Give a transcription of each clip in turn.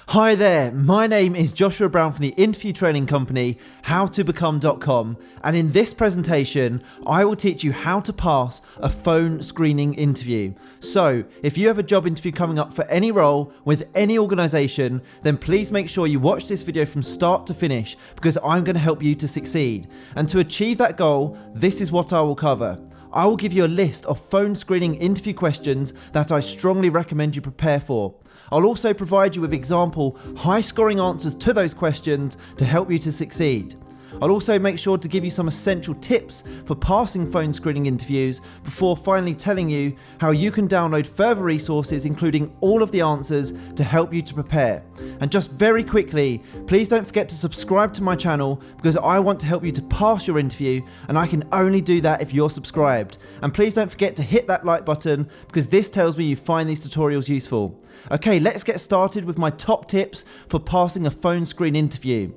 Hi there, my name is Joshua Brown from the interview training company howtobecome.com, and in this presentation I will teach you how to pass a phone screening interview. So if you have a job interview coming up for any role with any organisation, then please make sure you watch this video from start to finish, because I'm going to help you to succeed. And to achieve that goal, this is what I will cover. I will give you a list of phone screening interview questions that I strongly recommend you prepare for. I'll also provide you with example high-scoring answers to those questions to help you to succeed. I'll also make sure to give you some essential tips for passing phone screening interviews before finally telling you how you can download further resources including all of the answers to help you to prepare. And just very quickly, please don't forget to subscribe to my channel, because I want to help you to pass your interview, and I can only do that if you're subscribed. And please don't forget to hit that like button, because this tells me you find these tutorials useful. Okay, let's get started with my top tips for passing a phone screen interview.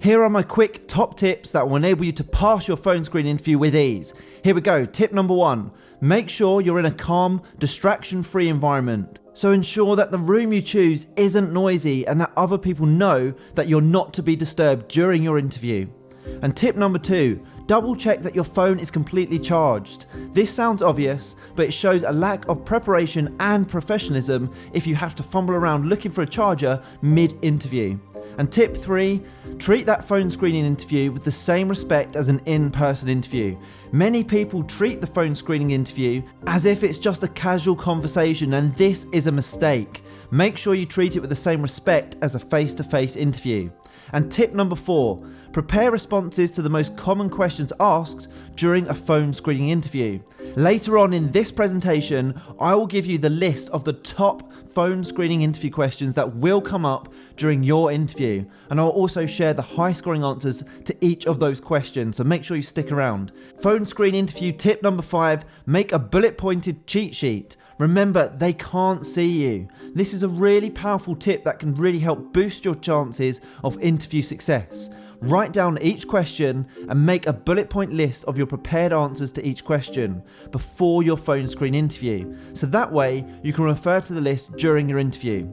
Here are my quick top tips that will enable you to pass your phone screen interview with ease. Here we go. Tip number 1. Make sure you're in a calm, distraction-free environment. So ensure that the room you choose isn't noisy and that other people know that you're not to be disturbed during your interview. And tip number 2. Double check that your phone is completely charged. This sounds obvious, but it shows a lack of preparation and professionalism if you have to fumble around looking for a charger mid-interview. And tip 3, treat that phone screening interview with the same respect as an in-person interview. Many people treat the phone screening interview as if it's just a casual conversation, and this is a mistake. Make sure you treat it with the same respect as a face-to-face interview. And tip number 4, prepare responses to the most common questions asked during a phone screening interview. Later on in this presentation, I will give you the list of the top phone screening interview questions that will come up during your interview, and I'll also share the high scoring answers to each of those questions, so make sure you stick around. Phone screen interview tip number 5, make a bullet pointed cheat sheet. Remember, they can't see you. This is a really powerful tip that can really help boost your chances of interview success. Write down each question and make a bullet point list of your prepared answers to each question before your phone screen interview, so that way you can refer to the list during your interview.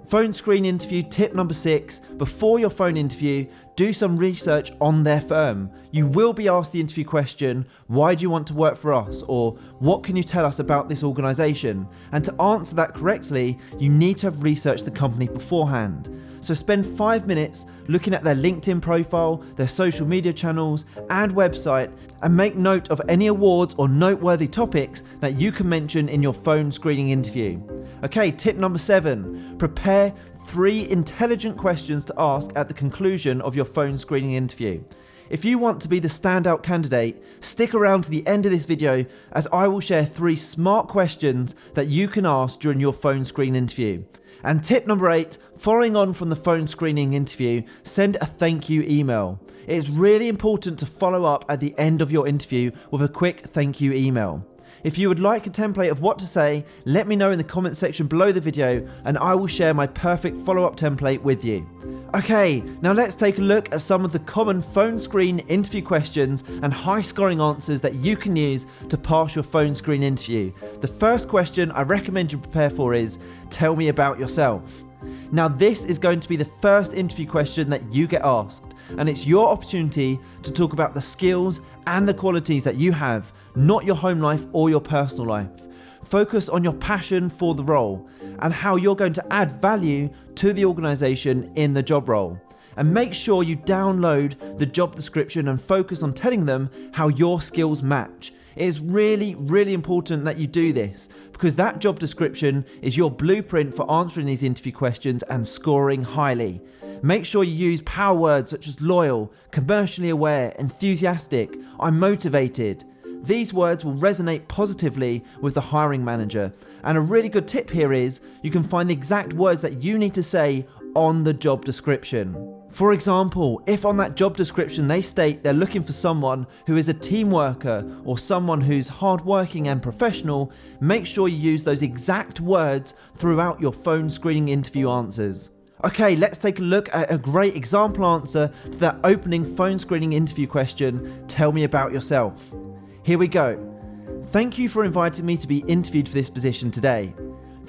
Phone screen interview tip number 6, before your phone interview, do some research on their firm. You will be asked the interview question, why do you want to work for us? Or what can you tell us about this organisation? And to answer that correctly, you need to have researched the company beforehand. So spend 5 minutes looking at their LinkedIn profile, their social media channels and website, and make note of any awards or noteworthy topics that you can mention in your phone screening interview. Okay, tip number 7, prepare 3 intelligent questions to ask at the conclusion of your phone screening interview. If you want to be the standout candidate, stick around to the end of this video, as I will share 3 smart questions that you can ask during your phone screen interview. And tip number 8, following on from the phone screening interview, send a thank you email. It's really important to follow up at the end of your interview with a quick thank you email. If you would like a template of what to say, let me know in the comment section below the video and I will share my perfect follow-up template with you. Okay, now let's take a look at some of the common phone screen interview questions and high scoring answers that you can use to pass your phone screen interview. The first question I recommend you prepare for is, tell me about yourself. Now this is going to be the first interview question that you get asked, and it's your opportunity to talk about the skills and the qualities that you have, not your home life or your personal life. Focus on your passion for the role and how you're going to add value to the organisation in the job role. And make sure you download the job description and focus on telling them how your skills match. It is really, really important that you do this, because that job description is your blueprint for answering these interview questions and scoring highly. Make sure you use power words such as loyal, commercially aware, enthusiastic, I'm motivated. These words will resonate positively with the hiring manager. And a really good tip here is you can find the exact words that you need to say on the job description. For example, if on that job description they state they're looking for someone who is a team worker or someone who's hardworking and professional, make sure you use those exact words throughout your phone screening interview answers. Okay, let's take a look at a great example answer to that opening phone screening interview question, tell me about yourself. Here we go. Thank you for inviting me to be interviewed for this position today.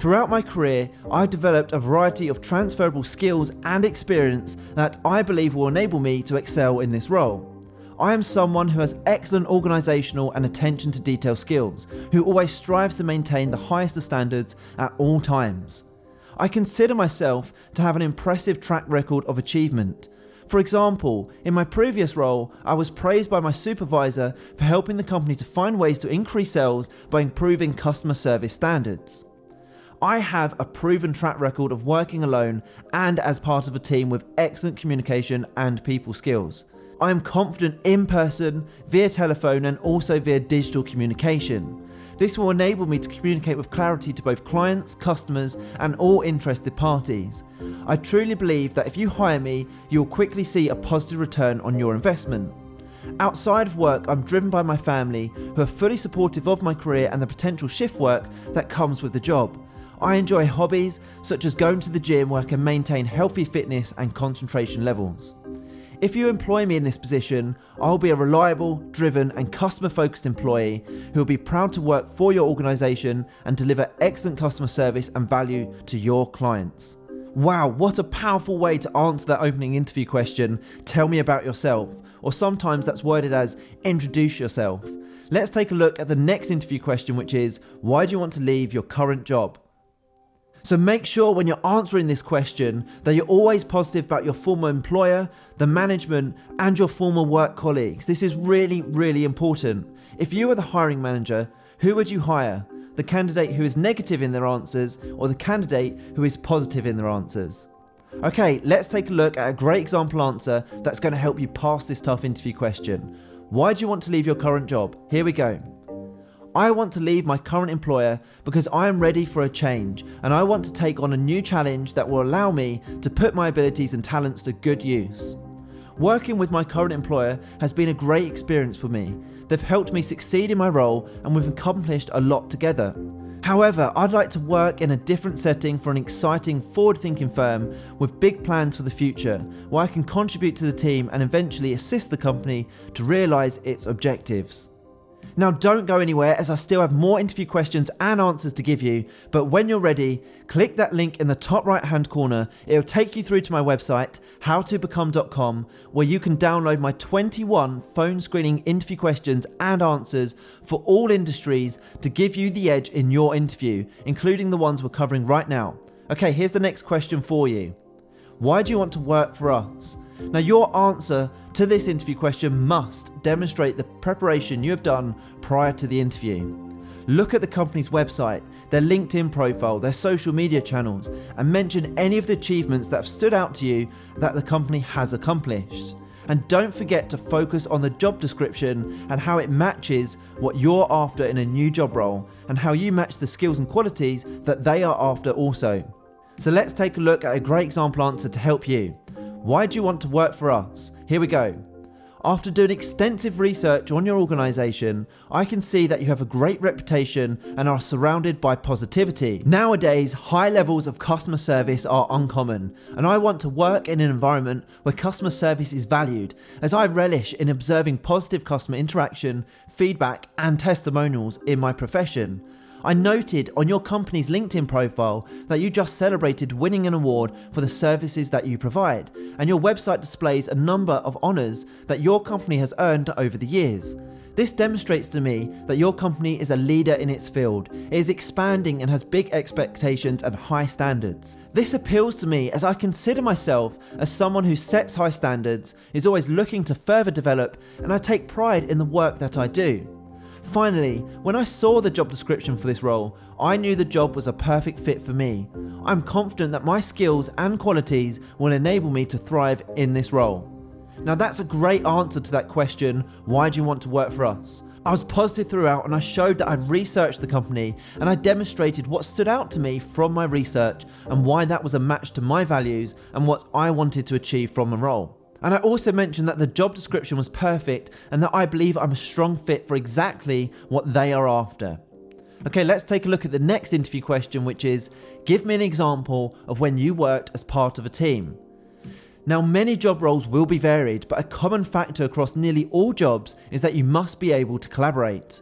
Throughout my career, I've developed a variety of transferable skills and experience that I believe will enable me to excel in this role. I am someone who has excellent organisational and attention to detail skills, who always strives to maintain the highest of standards at all times. I consider myself to have an impressive track record of achievement. For example, in my previous role, I was praised by my supervisor for helping the company to find ways to increase sales by improving customer service standards. I have a proven track record of working alone and as part of a team with excellent communication and people skills. I am confident in person, via telephone, and also via digital communication. This will enable me to communicate with clarity to both clients, customers, and all interested parties. I truly believe that if you hire me, you will quickly see a positive return on your investment. Outside of work, I'm driven by my family, who are fully supportive of my career and the potential shift work that comes with the job. I enjoy hobbies such as going to the gym, where I can maintain healthy fitness and concentration levels. If you employ me in this position, I'll be a reliable, driven, and customer-focused employee who will be proud to work for your organisation and deliver excellent customer service and value to your clients. Wow, what a powerful way to answer that opening interview question, tell me about yourself, or sometimes that's worded as introduce yourself. Let's take a look at the next interview question, which is, why do you want to leave your current job? So make sure when you're answering this question that you're always positive about your former employer, the management, and your former work colleagues. This is really, really important. If you were the hiring manager, who would you hire? The candidate who is negative in their answers, or the candidate who is positive in their answers? Okay, let's take a look at a great example answer that's going to help you pass this tough interview question. Why do you want to leave your current job? Here we go. I want to leave my current employer because I am ready for a change, and I want to take on a new challenge that will allow me to put my abilities and talents to good use. Working with my current employer has been a great experience for me. They've helped me succeed in my role, and we've accomplished a lot together. However, I'd like to work in a different setting for an exciting, forward-thinking firm with big plans for the future, where I can contribute to the team and eventually assist the company to realise its objectives. Now don't go anywhere, as I still have more interview questions and answers to give you, but when you're ready, click that link in the top right hand corner. It'll take you through to my website, howtobecome.com, where you can download my 21 phone screening interview questions and answers for all industries to give you the edge in your interview, including the ones we're covering right now. Okay, here's the next question for you. Why do you want to work for us? Now, your answer to this interview question must demonstrate the preparation you have done prior to the interview. Look at the company's website, their LinkedIn profile, their social media channels, and mention any of the achievements that have stood out to you that the company has accomplished. And don't forget to focus on the job description and how it matches what you're after in a new job role, and how you match the skills and qualities that they are after also. So let's take a look at a great example answer to help you. Why do you want to work for us? Here we go. After doing extensive research on your organisation, I can see that you have a great reputation and are surrounded by positivity. Nowadays, high levels of customer service are uncommon, and I want to work in an environment where customer service is valued, as I relish in observing positive customer interaction, feedback, and testimonials in my profession. I noted on your company's LinkedIn profile that you just celebrated winning an award for the services that you provide, and your website displays a number of honours that your company has earned over the years. This demonstrates to me that your company is a leader in its field, it is expanding and has big expectations and high standards. This appeals to me, as I consider myself as someone who sets high standards, is always looking to further develop, and I take pride in the work that I do. Finally, when I saw the job description for this role, I knew the job was a perfect fit for me. I'm confident that my skills and qualities will enable me to thrive in this role. Now that's a great answer to that question, why do you want to work for us? I was positive throughout, and I showed that I'd researched the company, and I demonstrated what stood out to me from my research and why that was a match to my values and what I wanted to achieve from a role. And I also mentioned that the job description was perfect and that I believe I'm a strong fit for exactly what they are after. Okay, let's take a look at the next interview question, which is, give me an example of when you worked as part of a team. Now, many job roles will be varied, but a common factor across nearly all jobs is that you must be able to collaborate.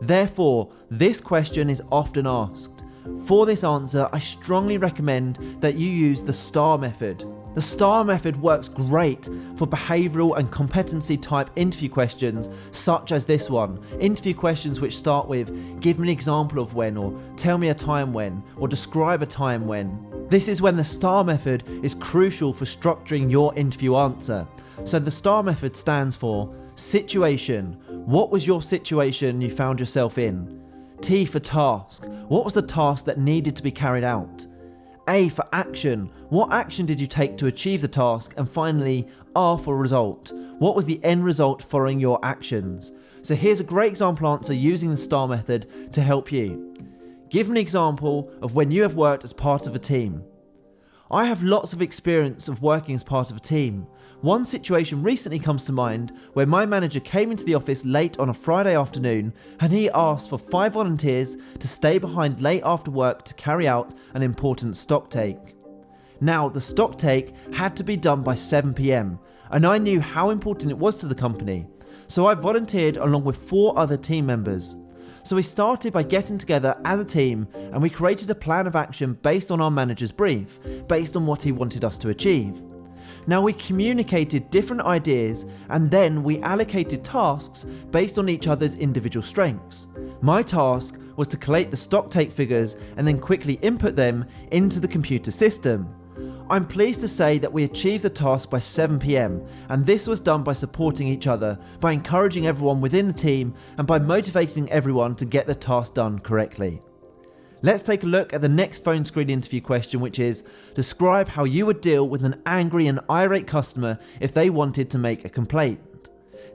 Therefore, this question is often asked. For this answer, I strongly recommend that you use the STAR method. The STAR method works great for behavioural and competency type interview questions such as this one. Interview questions which start with, give me an example of when, or tell me a time when, or describe a time when. This is when the STAR method is crucial for structuring your interview answer. So the STAR method stands for situation. What was your situation you found yourself in? T for task. What was the task that needed to be carried out? A for action. What action did you take to achieve the task? And finally, R for result. What was the end result following your actions? So here's a great example answer using the STAR method to help you. Give me an example of when you have worked as part of a team. I have lots of experience of working as part of a team. One situation recently comes to mind where my manager came into the office late on a Friday afternoon and he asked for 5 volunteers to stay behind late after work to carry out an important stock take. Now, the stock take had to be done by 7 PM and I knew how important it was to the company, so I volunteered along with 4 other team members. So we started by getting together as a team and we created a plan of action based on our manager's brief, based on what he wanted us to achieve. Now we communicated different ideas and then we allocated tasks based on each other's individual strengths. My task was to collate the stock take figures and then quickly input them into the computer system. I'm pleased to say that we achieved the task by 7 PM and this was done by supporting each other, by encouraging everyone within the team and by motivating everyone to get the task done correctly. Let's take a look at the next phone screen interview question, which is, describe how you would deal with an angry and irate customer if they wanted to make a complaint.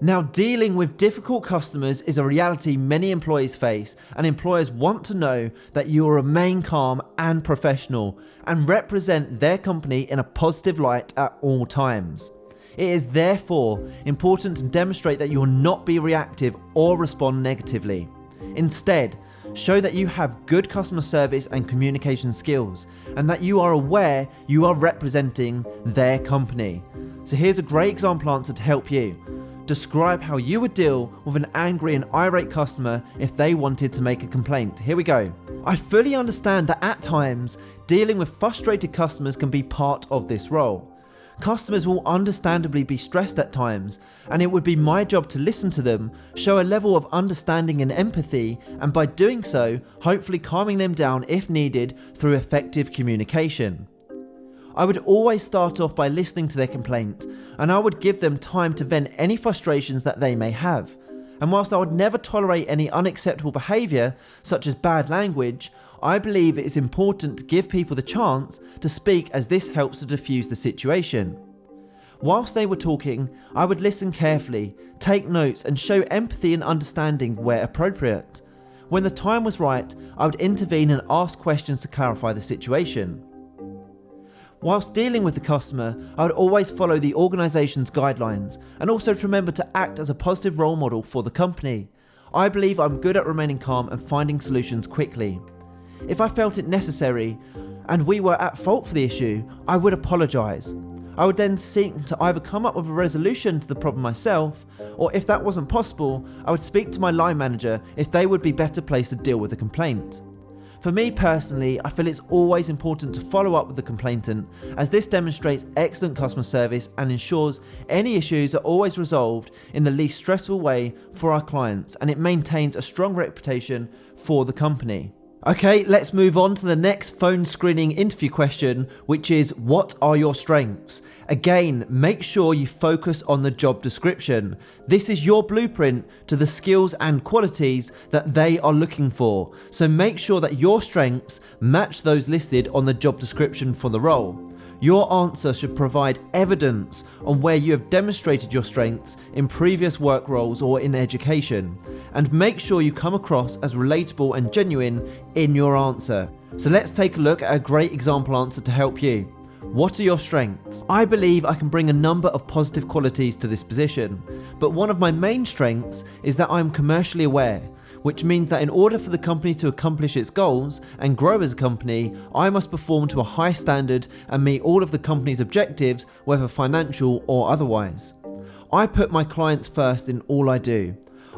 Now, dealing with difficult customers is a reality many employees face, and employers want to know that you will remain calm and professional and represent their company in a positive light at all times. It is therefore important to demonstrate that you will not be reactive or respond negatively. Instead, show that you have good customer service and communication skills and that you are aware you are representing their company. So here's a great example answer to help you. Describe how you would deal with an angry and irate customer if they wanted to make a complaint. Here we go. I fully understand that at times, dealing with frustrated customers can be part of this role. Customers will understandably be stressed at times, and it would be my job to listen to them, show a level of understanding and empathy, and by doing so, hopefully calming them down if needed through effective communication. I would always start off by listening to their complaint, and I would give them time to vent any frustrations that they may have. And whilst I would never tolerate any unacceptable behaviour, such as bad language, I believe it is important to give people the chance to speak, as this helps to diffuse the situation. Whilst they were talking, I would listen carefully, take notes and show empathy and understanding where appropriate. When the time was right, I would intervene and ask questions to clarify the situation. Whilst dealing with the customer, I would always follow the organisation's guidelines and also to remember to act as a positive role model for the company. I believe I'm good at remaining calm and finding solutions quickly. If I felt it necessary and we were at fault for the issue, I would apologise. I would then seek to either come up with a resolution to the problem myself, or if that wasn't possible, I would speak to my line manager if they would be better placed to deal with the complaint. For me personally, I feel it's always important to follow up with the complainant, as this demonstrates excellent customer service and ensures any issues are always resolved in the least stressful way for our clients, and it maintains a strong reputation for the company. Okay, let's move on to the next phone screening interview question, which is, what are your strengths? Again, make sure you focus on the job description. This is your blueprint to the skills and qualities that they are looking for. So make sure that your strengths match those listed on the job description for the role. Your answer should provide evidence on where you have demonstrated your strengths in previous work roles or in education, and make sure you come across as relatable and genuine in your answer. So let's take a look at a great example answer to help you. What are your strengths? I believe I can bring a number of positive qualities to this position, but one of my main strengths is that I am commercially aware, which means that in order for the company to accomplish its goals and grow as a company, I must perform to a high standard and meet all of the company's objectives, whether financial or otherwise. I put my clients first in all I do.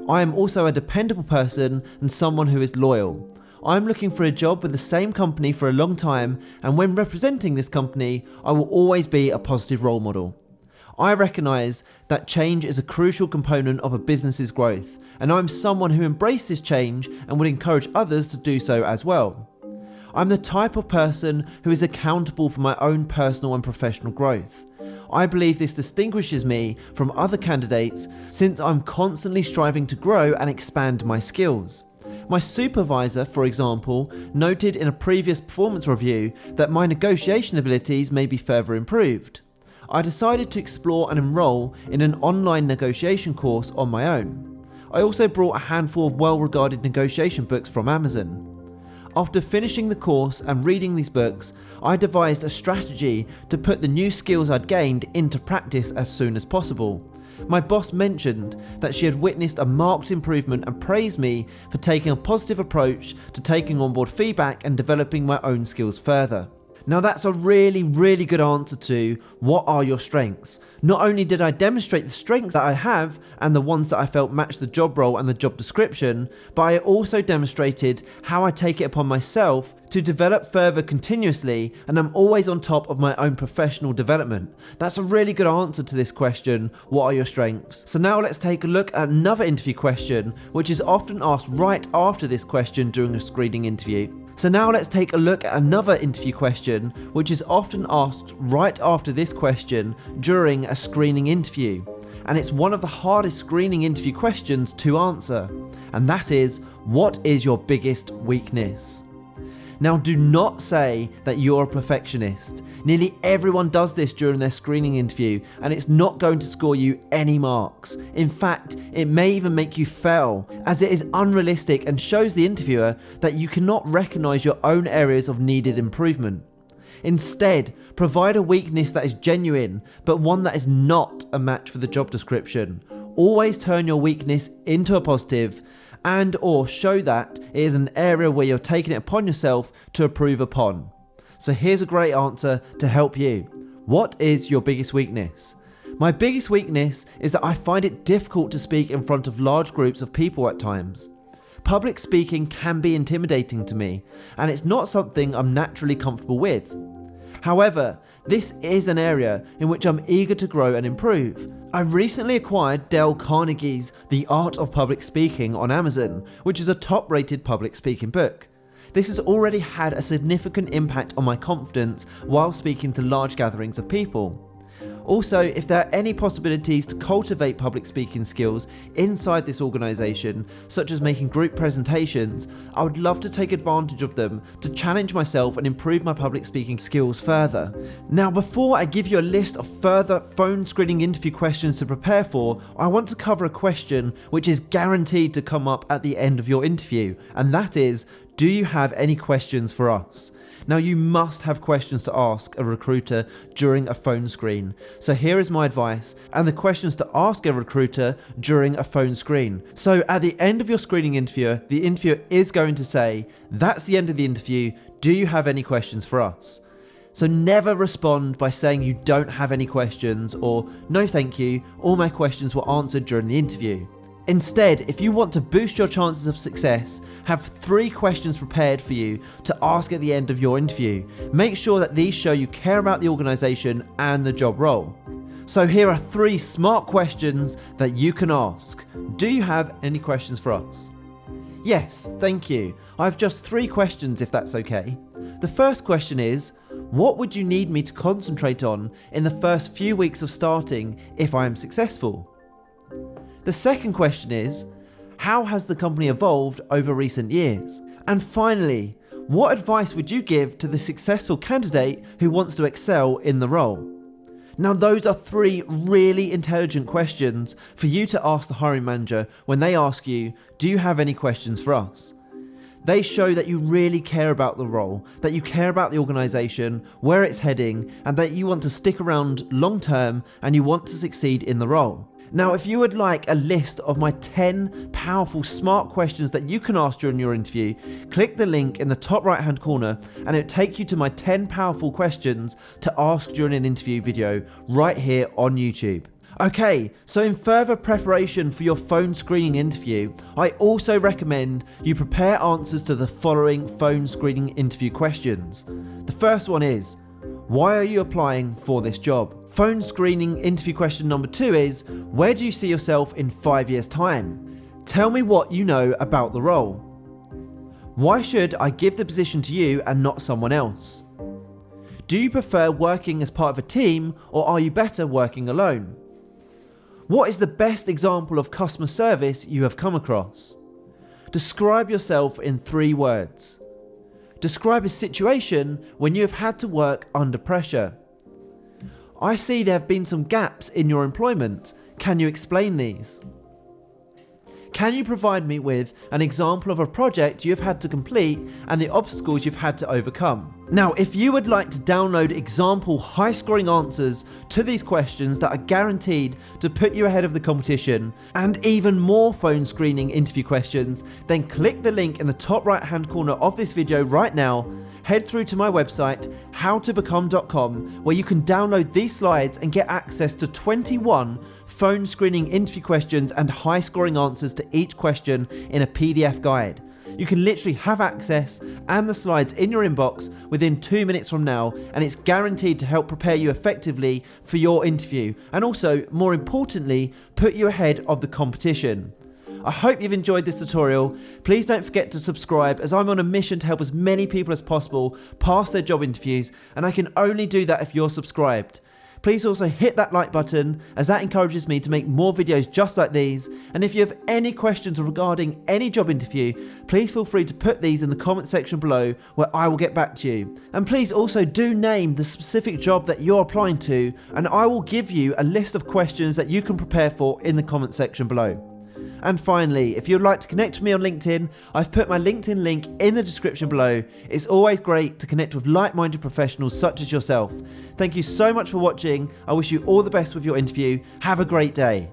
I am also a dependable person and someone who is loyal. I'm looking for a job with the same company for a long time, and when representing this company, I will always be a positive role model. I recognise that change is a crucial component of a business's growth, and I'm someone who embraces change and would encourage others to do so as well. I'm the type of person who is accountable for my own personal and professional growth. I believe this distinguishes me from other candidates since I'm constantly striving to grow and expand my skills. My supervisor, for example, noted in a previous performance review that my negotiation abilities may be further improved. I decided to explore and enroll in an online negotiation course on my own. I also brought a handful of well-regarded negotiation books from Amazon. After finishing the course and reading these books, I devised a strategy to put the new skills I'd gained into practice as soon as possible. My boss mentioned that she had witnessed a marked improvement and praised me for taking a positive approach to taking on board feedback and developing my own skills further. Now that's a really good answer to what are your strengths. Not only did I demonstrate the strengths that I have and the ones that I felt matched the job role and the job description, but I also demonstrated how I take it upon myself to develop further continuously, and I'm always on top of my own professional development. That's a really good answer to this question, what are your strengths? So now let's take a look at another interview question, which is often asked right after this question during a screening interview. And it's one of the hardest screening interview questions to answer, and that is, what is your biggest weakness? Now, do not say that you're a perfectionist. Nearly everyone does this during their screening interview, and it's not going to score you any marks. In fact, it may even make you fail, as it is unrealistic and shows the interviewer that you cannot recognize your own areas of needed improvement. Instead, provide a weakness that is genuine, but one that is not a match for the job description. Always turn your weakness into a positive, and or show that it is an area where you're taking it upon yourself to improve upon. So here's a great answer to help you. What is your biggest weakness? My biggest weakness is that I find it difficult to speak in front of large groups of people at times. Public speaking can be intimidating to me, and it's not something I'm naturally comfortable with. However, this is an area in which I'm eager to grow and improve. I recently acquired Dale Carnegie's The Art of Public Speaking on Amazon, which is a top-rated public speaking book. This has already had a significant impact on my confidence while speaking to large gatherings of people. Also, if there are any possibilities to cultivate public speaking skills inside this organisation, such as making group presentations, I would love to take advantage of them to challenge myself and improve my public speaking skills further. Now, before I give you a list of further phone screening interview questions to prepare for, I want to cover a question which is guaranteed to come up at the end of your interview, and that is, do you have any questions for us? Now, you must have questions to ask a recruiter during a phone screen. So here is my advice and the questions to ask a recruiter during a phone screen. So at the end of your screening interview, the interviewer is going to say, that's the end of the interview. Do you have any questions for us? So never respond by saying you don't have any questions or no thank you, all my questions were answered during the interview. Instead, if you want to boost your chances of success, have 3 questions prepared for you to ask at the end of your interview. Make sure that these show you care about the organisation and the job role. So here are 3 smart questions that you can ask. Do you have any questions for us? Yes, thank you. I have just 3 questions if that's okay. The first question is, what would you need me to concentrate on in the first few weeks of starting if I am successful? The second question is, how has the company evolved over recent years? And finally, what advice would you give to the successful candidate who wants to excel in the role? Now, those are 3 really intelligent questions for you to ask the hiring manager when they ask you, do you have any questions for us? They show that you really care about the role, that you care about the organisation, where it's heading, and that you want to stick around long term and you want to succeed in the role. Now, if you would like a list of my 10 powerful smart questions that you can ask during your interview, click the link in the top right hand corner and it'll take you to my 10 powerful questions to ask during an interview video right here on YouTube. Okay, so in further preparation for your phone screening interview, I also recommend you prepare answers to the following phone screening interview questions. The first one is, why are you applying for this job? Phone screening interview question number 2 is, where do you see yourself in 5 years' time? Tell me what you know about the role. Why should I give the position to you and not someone else? Do you prefer working as part of a team, or are you better working alone? What is the best example of customer service you have come across? Describe yourself in 3 words. Describe a situation when you have had to work under pressure. I see there have been some gaps in your employment. Can you explain these? Can you provide me with an example of a project you've had to complete and the obstacles you've had to overcome? Now, if you would like to download example high-scoring answers to these questions that are guaranteed to put you ahead of the competition, and even more phone screening interview questions, then click the link in the top right-hand corner of this video right now. Head through to my website, howtobecome.com, where you can download these slides and get access to 21 phone screening interview questions and high scoring answers to each question in a PDF guide. You can literally have access and the slides in your inbox within 2 minutes from now, and it's guaranteed to help prepare you effectively for your interview, and also, more importantly, put you ahead of the competition. I hope you've enjoyed this tutorial. Please don't forget to subscribe, as I'm on a mission to help as many people as possible pass their job interviews, and I can only do that if you're subscribed. Please also hit that like button, as that encourages me to make more videos just like these. And if you have any questions regarding any job interview, please feel free to put these in the comment section below, where I will get back to you. And please also do name the specific job that you're applying to, and I will give you a list of questions that you can prepare for in the comment section below. And finally, if you'd like to connect with me on LinkedIn, I've put my LinkedIn link in the description below. It's always great to connect with like-minded professionals such as yourself. Thank you so much for watching. I wish you all the best with your interview. Have a great day.